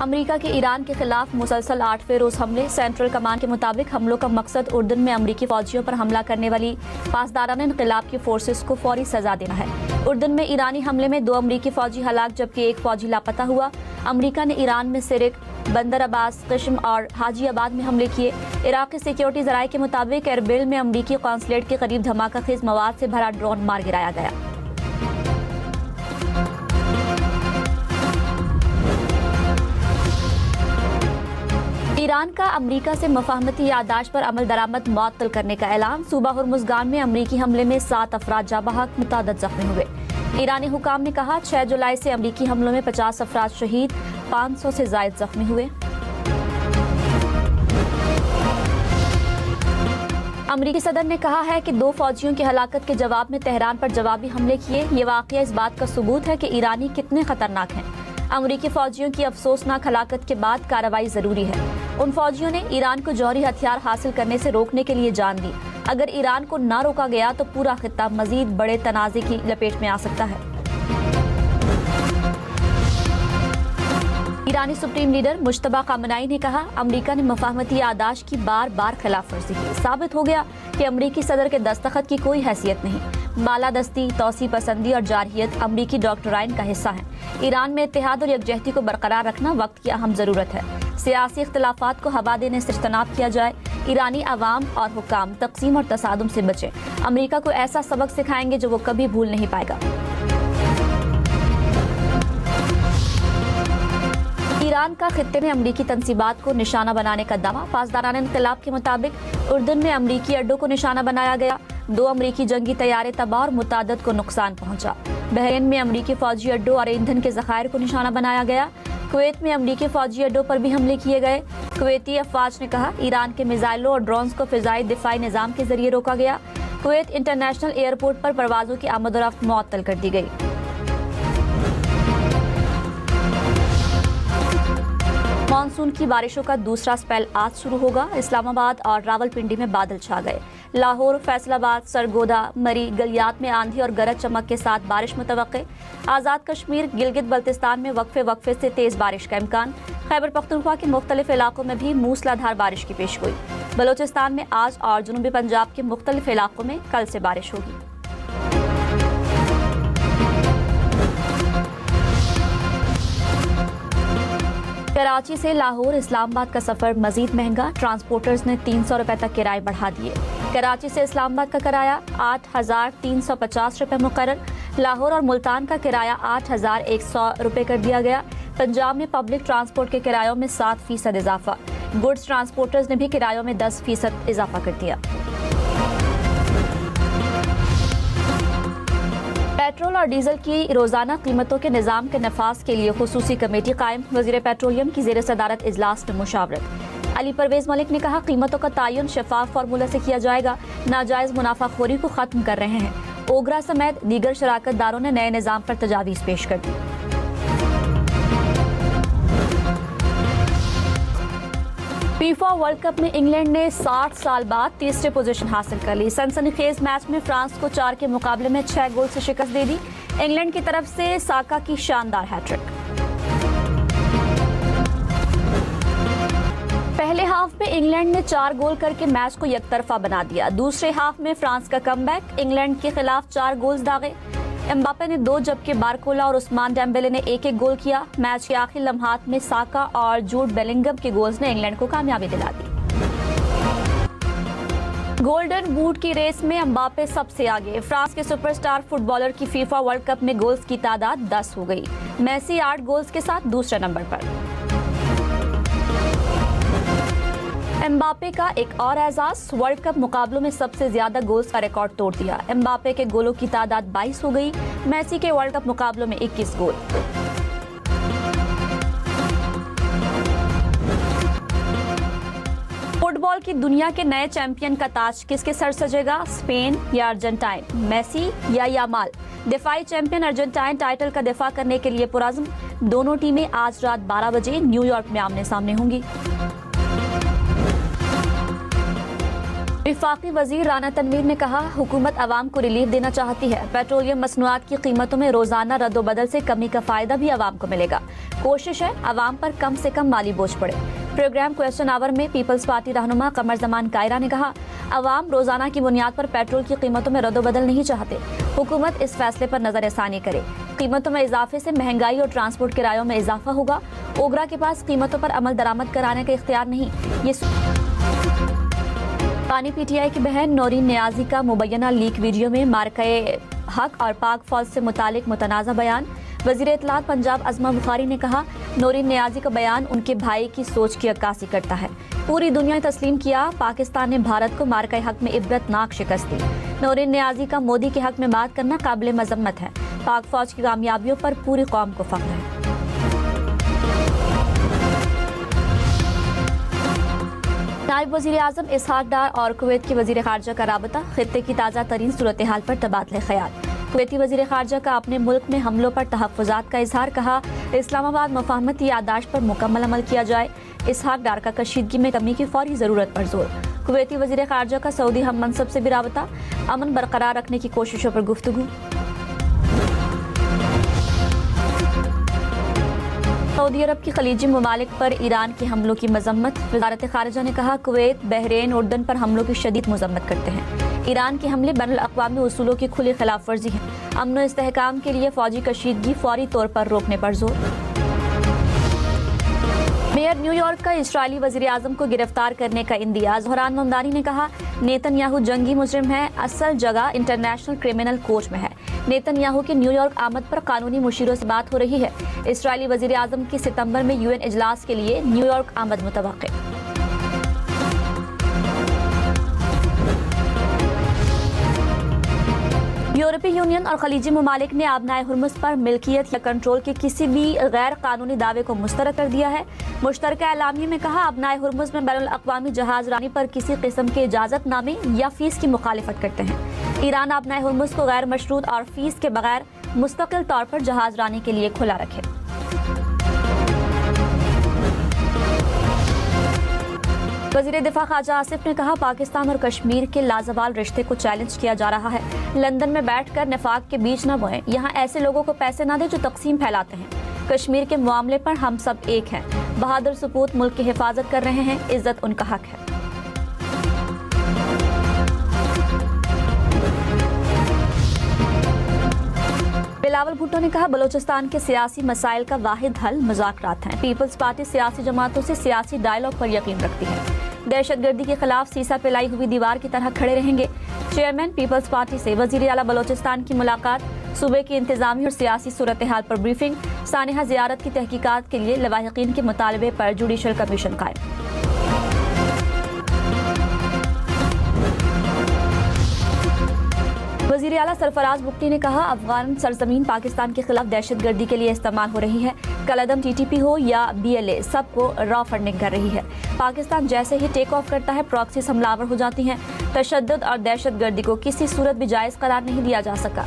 America के Iran के खिलाफ मुसलसल 8वें रोज हमले। सेंट्रल कमान के मुताबिक हमलों का मकसद उर्दन में अमेरिकी फौजियों पर हमला करने वाली पासदाराना इनकलाब की फोर्सेस को फौरी सजा देना है। उर्दन में ईरानी हमले में 2 अमेरिकी फौजी हलाक जबकि 1 फौजी लापता हुआ। अमेरिका ने ईरान में सिरिक, बंदर अब्बास, किश्म और हाजीआबाद में हमले किए। इराकी सिक्योरिटी जराये के मुताबिक एरबिल में अमेरिकी कौंसलेट के करीब धमाका खेज मवाद से भरा ड्रोन मार गिराया गया। ईरान का अमेरिका से मुफाहमती याददाश्त पर अमल दरामद मुअत्तल करने का ऐलान। सूबा हुर्मुज़गान में अमेरिकी हमले में 7 अफराद जाँ बहक, मुतअद्दिद जख्मी हुए। ईरानी हुकाम ने कहा 6 जुलाई से अमेरिकी हमलों में 50 अफराद शहीद, 500 से जायद जख्मी हुए। अमेरिकी सदर ने कहा है कि 2 फौजियों की हलाकत के जवाब में तेहरान पर जवाबी हमले किए। ये वाकया इस बात का सबूत है कि ईरानी कितने खतरनाक हैं। अमेरिकी फौजियों की अफसोसनाक हलाकत के बाद कार्रवाई जरूरी है। उन फौजियों ने ईरान को जौहरी हथियार हासिल करने से रोकने के लिए जान दी। अगर ईरान को न रोका गया तो पूरा खित्ता मजीद बड़े तनाज़े की लपेट में आ सकता है। ईरानी सुप्रीम लीडर मुश्तबा खामनाई ने कहा अमेरिका ने मुफाहमती याददाश्त की बार-बार खिलाफ वर्जी की। साबित हो गया कि अमेरिकी सदर के दस्तखत की कोई हैसियत नहीं। बालादस्ती, तौसी पसंदी और जारहियत अमेरिकी डॉक्ट्राइन का हिस्सा है। ईरान में इत्तेहाद और यकजहती को बरकरार रखना वक्त की अहम जरूरत है। सियासी इख्तिलाफात को हवा देने से इज्तनाब किया जाए। ईरानी अवाम और हुकाम तकसीम और तसादुम से बचें। अमेरिका को ऐसा सबक सिखाएंगे जो वो कभी भूल नहीं पाएगा। ईरान का खित्ते में अमरीकी तंसीबात को निशाना बनाने का दावा। पासदाराना इनकलाब के मुताबिक उर्दन में अमरीकी अड्डों को निशाना बनाया गया। 2 अमरीकी जंगी तैयारे तबाह और मुताद्दिद को नुकसान पहुंचा। बहरीन में अमरीकी फौजी अड्डों और ईंधन के ज़खायर को निशाना बनाया गया। कुवैत में अमरीकी फौजी अड्डों पर भी हमले किए गए। कुवैती अफवाज ने कहा ईरान के मिसाइलों और ड्रोन्स को फिजाई दिफाई निज़ाम के जरिए रोका गया। कुवैत इंटरनेशनल एयरपोर्ट पर परवाजों की आमद-ओ-रफ्त मुअत्तल कर दी गई। मानसून की बारिशों का दूसरा स्पेल आज शुरू होगा। इस्लामाबाद और रावलपिंडी में बादल छा गए। लाहौर, फैसलाबाद, सरगोदा, मरी, गलियात में आंधी और गरज चमक के साथ बारिश मुतवक्के। आज़ाद कश्मीर, गिलगित बल्तिस्तान में वक्फे से तेज बारिश का इम्कान। खैबर पख्तूनख्वा के मुख्तलिफ इलाकों में भी मूसलाधार बारिश की पेशगोई। बलोचिस्तान में आज और जनूबी पंजाब के मुख्तलिफ इलाकों में कल से बारिश होगी। कराची से लाहौर इस्लामाबाद का सफर मजीद महंगा। ट्रांसपोर्टर्स ने 300 रुपए तक किराए बढ़ा दिए। कराची से इस्लामाबाद का किराया 8,350 रुपए मुकर्रर। लाहौर और मुल्तान का किराया 8,100 रुपए कर दिया गया। पंजाब में पब्लिक ट्रांसपोर्ट के किरायों में 7% इजाफा। गुड्स ट्रांसपोर्टर्स ने भी किरायों में 10% इजाफा कर दिया। पेट्रोल और डीजल की रोजाना कीमतों के निज़ाम के नफाज के लिए खुसूसी कमेटी कायम। वज़ीर पेट्रोलियम की ज़ेर सदारत इजलास में मुशावरत। अली परवेज मलिक ने कहा कीमतों का तयन शफाफ फार्मूला से किया जाएगा। नाजायज मुनाफाखोरी को खत्म कर रहे हैं। ओगरा समेत दीगर शराकतदारों ने नए निज़ाम पर तजावीज़ पेश कर दी। फीफा वर्ल्ड कप में इंग्लैंड ने 60 साल बाद तीसरी पोजीशन हासिल कर ली। सनसनीखेज मैच में फ्रांस को 4 के मुकाबले में 6 गोल से शिकस्त दे दी। इंग्लैंड की तरफ से साका की शानदार हैट्रिक। पहले हाफ में इंग्लैंड ने 4 गोल करके मैच को एकतरफा बना दिया। दूसरे हाफ में फ्रांस का कमबैक। इंग्लैंड के खिलाफ 4 गोल्स दागे। एम्बापे ने 2 जबकि बारकोला और उस्मान डेम्बेले ने 1-1 गोल किया। मैच के आखिरी लम्हात में साका और जूड बेलिंगम के गोल्स ने इंग्लैंड को कामयाबी दिला दी। गोल्डन बूट की रेस में एम्बापे सबसे आगे। फ्रांस के सुपरस्टार फुटबॉलर की फीफा वर्ल्ड कप में गोल्स की तादाद 10 हो गई। मेसी 8 गोल्स के साथ दूसरे नंबर पर। एम्बापे का एक और एजाज, वर्ल्ड कप मुकाबलों में सबसे ज्यादा गोल्स का रिकॉर्ड तोड़ दिया। एम्बापे के गोलों की तादाद 22 हो गई। मेसी के वर्ल्ड कप मुकाबलों में 21 गोल। फुटबॉल की दुनिया के नए चैंपियन का ताज किसके सर सजेगा? स्पेन या अर्जेंटाइन? मेसी या यामाल? दिफाई चैंपियन अर्जेंटाइन टाइटल का दिफा करने के लिए पुरज़्म। दोनों टीमें आज रात 12 बजे न्यूयॉर्क में आमने सामने होंगी। विफाकी वजीर राना तनवीर ने कहा, हुकूमत आवाम को रिलीफ देना चाहती है। पेट्रोलियम मसनूआत की कीमतों में रोजाना रद्दोबदल से कमी का फायदा भी आवाम को मिलेगा। कोशिश है आवाम पर कम से कम माली बोझ पड़े। प्रोग्राम क्वेश्चन आवर में पीपल्स पार्टी रहनुमा कमर जमान कायरा ने कहा, आवाम रोजाना की बुनियाद पर पेट्रोल की कीमतों में रद्दोबदल नहीं चाहते। हुकूमत इस फैसले पर नजरसानी करे। कीमतों में इजाफे से महंगाई और ट्रांसपोर्ट किरायों में इजाफा होगा। ओगरा के पास कीमतों पर अमल दरामद कराने का इख्तियार नहीं। ये पानी पीटीआई की बहन नौरीन नियाजी का मुबैना लीक वीडियो में मार्के हक और पाक फौज से मुतालिक मुतनाज़ा बयान। वजीर इत्तलात पंजाब अज़मा बुखारी ने कहा, नौरीन नियाजी का बयान उनके भाई की सोच की अक्कासी करता है। पूरी दुनिया ने तस्लीम किया, पाकिस्तान ने भारत को मार्के हक में इबरतनाक शिकस्त दी। नौरीन नियाजी का मोदी के हक में बात करना काबिल मजम्मत है। पाक फौज की कामयाबियों पर पूरी कौम को फख्र है। नायब वजीर आजम इसहाक डार और कुवैत के वजीर खारजा का राबता। खित्ते की ताज़ा तरीन सूरत हाल पर तबादले ख्याल। कुवैती वजीर खारजा का अपने मुल्क में हमलों पर तहफ़्फ़ुज़ात का इजहार। कहा, इस्लामाबाद मुफाहमती यादाश्त पर मुकम्मल अमल किया जाए। इसहाक डार का कशीदगी में कमी की फौरी ज़रूरत पर जोर। कुवैती वजीर खारजा का सऊदी हम मनसब से भी राबता। अमन बरकरार रखने की कोशिशों पर गुफ्तगू। सऊदी अरब की खलीजी ममालिक पर ईरान के हमलों की मजम्मत। वजारत खारजा ने कहा, कुवैत, बहरीन, उर्दन पर हमलों की शदीद मजम्मत करते हैं। ईरान के हमले बैनुल अक़वामी उसूलों की खुली खिलाफ वर्जी है। अमन व इस्तेहकाम के लिए फौजी कशीदगी फौरी तौर पर रोकने पर जोर। मेयर न्यूयॉर्क का इजरायली वजीर आजम को गिरफ्तार करने का इंदिया। ज़ोहरान ममदानी ने कहा, नेतन्याहू जंगी मुजरिम है, असल जगह इंटरनेशनल क्रिमिनल कोर्ट में है। नेतन्याहू की न्यूयॉर्क आमद पर कानूनी मुशीरों से बात हो रही है। इजरायली वजीर आजम की सितंबर में यूएन इजलास के लिए न्यूयॉर्क आमद मुतवक्के। यूरोपीय यूनियन और खलीजी ममालिक ने आबनाए हुर्मुज़ पर मिल्कियत या कंट्रोल के किसी भी गैर कानूनी दावे को मुस्तरद कर दिया है। मुश्तरका एलामिया में कहा, आबनाए हुर्मुज़ में बैनुल अक़वामी जहाज रानी पर किसी किस्म के इजाज़तनामे या फीस की मुखालिफत करते हैं। ईरान आबनाए हुर्मुज़ को गैर मशरूत और फीस के बगैर मुस्तकिल तौर पर जहाज रानी के लिए खुला रखे। वज़ीर दिफा ख्वाजा आसिफ ने कहा, पाकिस्तान और कश्मीर के लाजवाल रिश्ते को चैलेंज किया जा रहा है। लंदन में बैठकर निफाक के बीज न बोएं। यहाँ ऐसे लोगों को पैसे न दें जो तकसीम फैलाते हैं। कश्मीर के मामले पर हम सब एक हैं। बहादुर सपूत मुल्क की हिफाजत कर रहे हैं। इज्जत उनका हक है। बिलावल भुट्टो ने कहा, बलोचिस्तान के सियासी मसाइल का वाहिद हल मुज़ाकरात हैं। पीपल्स पार्टी सियासी जमातों से सियासी डायलॉग पर यकीन रखती है। दहशतगर्दी के खिलाफ सीसा पिलाई हुई दीवार की तरह खड़े रहेंगे। चेयरमैन पीपल्स पार्टी से वजीर आला बलोचिस्तान की मुलाकात। सूबे की इंतजामी और सियासी सूरत हाल पर ब्रीफिंग। सानिहा जियारत की तहकीकात के लिए लवाहिकीन के मुतालबे पर जुडिशल कमीशन कायम। वज़ीर आला सरफराज बुख्ती ने कहा, अफगान सरजमीन पाकिस्तान के खिलाफ दहशतगर्दी के लिए इस्तेमाल हो रही है। कलअदम टीटीपी हो या BLA, सबको रॉ फंडिंग कर रही है। पाकिस्तान जैसे ही टेक ऑफ करता है, प्रॉक्सी हमलावर हो जाती हैं। तशद्दुद और दहशतगर्दी को किसी सूरत भी जायज़ करार नहीं दिया जा सका।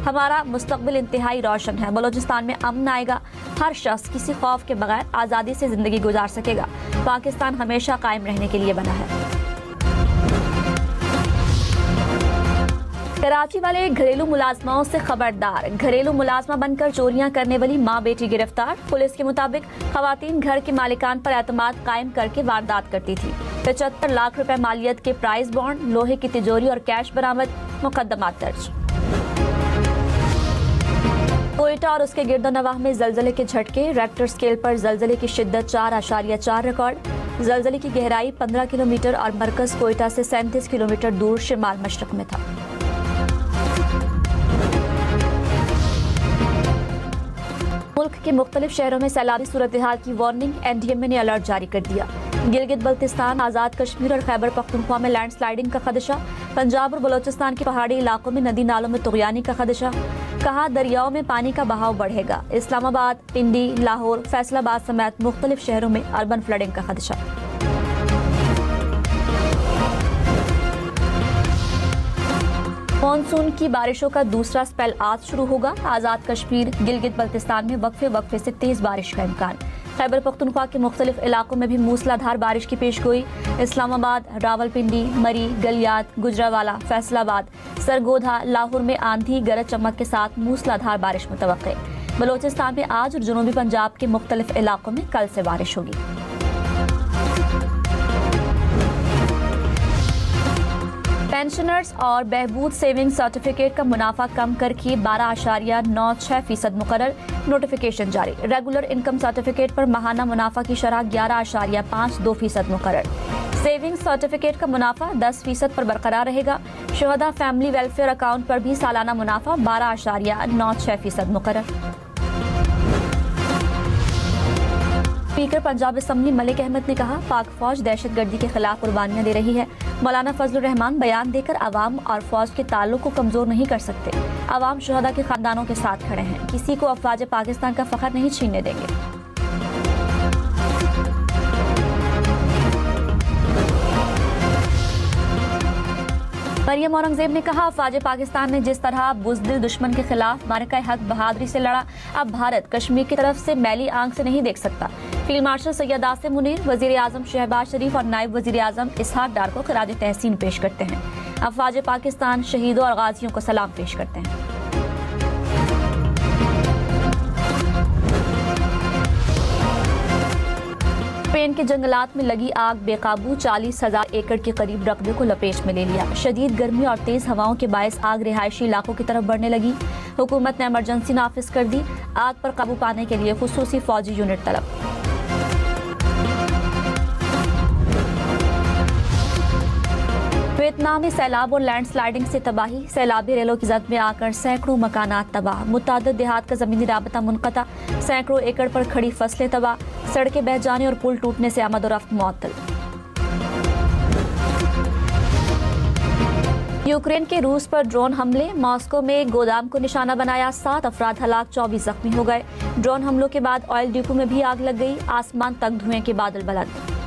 हमारा मुस्तकबिल इंतहाई रोशन है। बलोचिस्तान में अमन आएगा। हर शख्स किसी खौफ के बगैर आज़ादी से जिंदगी गुजार सकेगा। पाकिस्तान हमेशा कायम रहने के लिए बना है। कराची वाले घरेलू मुलाजमाओं से खबरदार। घरेलू मुलाजमा बनकर चोरियां करने वाली माँ बेटी गिरफ्तार। पुलिस के मुताबिक खवातीन घर के मालिकान पर एतमाद कायम करके वारदात करती थी। 75 लाख रुपए मालियत के प्राइस बॉन्ड, लोहे की तिजोरी और कैश बरामद। मुकदमात दर्ज। कोयटा और उसके गिरदोनवाह में जलजले के झटके। रेक्टर स्केल पर जलजले की शिद्दत 4.4 रिकॉर्ड। जलजले की गहराई 15 किलोमीटर और मरकज कोयटा से 37 किलोमीटर दूर शिमाल मशरक में था। मुल्क के मुख्तलिफ शहरों में सैलाबी सूरत हाल की वार्निंग। NDMA ने अलर्ट जारी कर दिया। गिलगित बल्तिस्तान, आज़ाद कश्मीर और खैबर पख्तूनख्वा में लैंडस्लाइडिंग का खदशा। पंजाब और बलोचिस्तान के पहाड़ी इलाकों में नदी नालों में तुग़यानी का खदशा। कहा, दरियाओं में पानी का बहाव बढ़ेगा। इस्लामाबाद, पिंडी, लाहौर, फैसलाबाद समेत मुख्तलिफ शहरों में अर्बन फ्लडिंग का खदशा। मानसून की बारिशों का दूसरा स्पेल आज शुरू होगा। आज़ाद कश्मीर, गिलगित बल्तिस्तान में वक्फे से तेज बारिश का इम्कान। खैबर पख्तूनख्वा के मुख्तलिफ इलाकों में भी मूसलाधार बारिश की पेशगोई। इस्लामाबाद, रावलपिंडी, मरी, गलियात, गुजरावाला, फैसलाबाद, सरगोधा, लाहौर में आंधी गरज चमक के साथ मूसलाधार बारिश मुतवक्के। बलोचिस्तान में आज और जनूबी पंजाब के मुख्तलिफ इलाकों में कल से बारिश होगी। पेंशनर्स और बहबूद सेविंग सर्टिफिकेट का मुनाफा कम करके 12.96% मुकर्रर। नोटिफिकेशन जारी। रेगुलर इनकम सर्टिफिकेट पर माहाना मुनाफा की शरह 11.52% मुकर्रर। सेविंग सर्टिफिकेट का मुनाफा 10% पर बरकरार रहेगा। शहदा फैमिली वेलफेयर अकाउंट पर भी सालाना मुनाफा 12.96% मुकर्रर। स्पीकर पंजाब असम्बली मलिक अहमद ने कहा, पाक फौज दहशतगर्दी के खिलाफ कुर्बानियां दे रही है। मौलाना फजलुर रहमान बयान देकर आवाम और फौज के ताल्लुक को कमजोर नहीं कर सकते। आवाम शहदा के खानदानों के साथ खड़े हैं। किसी को अफवाज पाकिस्तान का फख्र नहीं छीनने देंगे। मरियम औरंगजेब ने कहा, अफवाज पाकिस्तान ने जिस तरह बुज़दिल दुश्मन के खिलाफ मारका हक बहादुरी से लड़ा, अब भारत कश्मीर की तरफ से मैली आंख से नहीं देख सकता। फील्ड मार्शल सैयद आसिम मुनीर, वजीर आजम शहबाज शरीफ और नायब वजीर आजम इसहाक डार को खराज तहसीन पेश करते हैं। अफवाज पाकिस्तान शहीदों और गाजियों को सलाम पेश करते हैं। स्पेन के जंगलात में लगी आग बेकाबू 40,000 एकड़ के करीब रकबे को लपेट में ले लिया। शदीद गर्मी और तेज हवाओं के बायस आग रिहायशी इलाकों की तरफ बढ़ने लगी। हुकूमत ने इमरजेंसी नाफिज कर दी। आग पर काबू पाने के लिए खुसूसी फौजी यूनिट तलब। वियतनाम में सैलाब और लैंडस्लाइडिंग से तबाही। सैलाबी रेलों की जद में आकर सैकड़ों मकानात तबाह। मुतादिद देहात का जमीनी राबता मुनक़ता। सैकड़ों एकड़ पर खड़ी फसलें तबाह। सड़कें बह जाने और पुल टूटने से आमद और रफ्त मुअत्तल। यूक्रेन के रूस पर ड्रोन हमले। मॉस्को में एक गोदाम को निशाना बनाया। 7 अफराद हलाक, 24 जख्मी हो गए। ड्रोन हमलों के बाद ऑयल डिपो में भी आग लग गई। आसमान तक धुएं के बादल बुलंद।